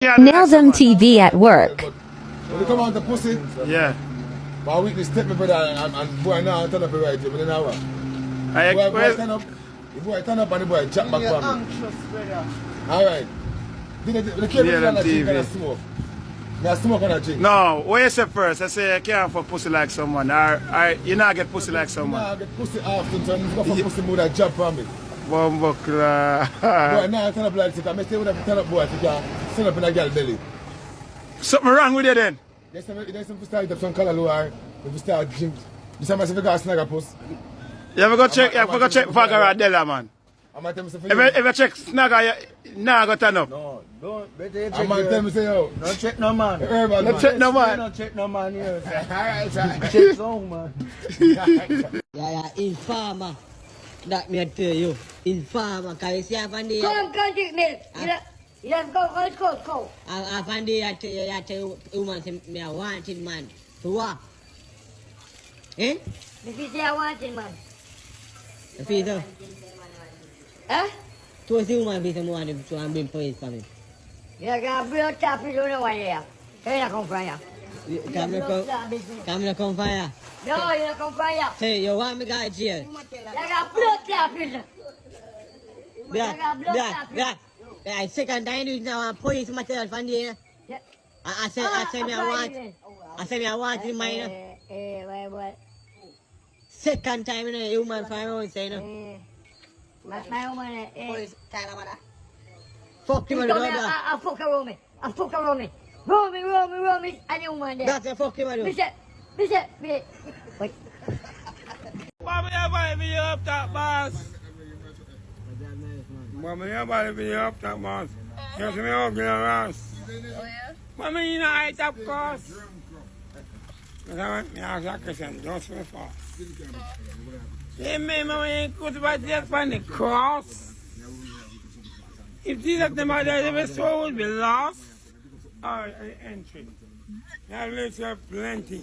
Nail them TV at work. When you come on to pussy, Yeah. but I weekly step my brother and boy now turn up right here, but then hour. Boy turn up, the boy turn up and the boy jump back from me. Alright. The cable is on the drink and a smoke. Me a smoke and a drink. No, what you say first? I say you can't for pussy like someone, or you not get pussy like someone. Nah, I get pussy often, so I'm going for pussy more than jump from me. Bumbukla. Boy, now I turn up like this, I may say what I turn up boy, if you can sit up in a girl belly. Something wrong with you then? There's some start up some color lower, if you start drink. This time I say if you got a snagger puss. You ever go check Vagara Della, man? I might tell me say If you check Snagger, you nah go turn up. No, don't. Better you check. I might tell me say yo. Don't check no man. Don't check no man. Don't check no man here. Alright, Check some man. Yeah, informer. That me tell you. Informer, cause you see Afandi. Come, drink milk. Let's go. Afandi, I tell you, woman say me a wanted man. To what? Eh? If you say I want it, man. If you do. Huh? To see woman be some one to bring police for me. You're going to blow top you don't know why here. You're not come from here. Come to come fire. No, you're not come from here. Say, you want me to go to jail? You're going to blow top you. Yeah, second time you now police material from there. I say me I want in mine. What? Second time you know, you man find out say no. My woman, Police tell me that. Fuck you, I fuck around me. Roll me, and you man there. that's a fuck you, man. Listen, wait. Mama, you buy me up top, boss. Mama, you buy me up top, boss. You see me up in the house. Mama, you know I top course. I want me ask a question, just for fast. Hey, man, Mama, you ain't good about that from the cross. If these of them are there, the soul will be lost. Or entry. Now let's have plenty.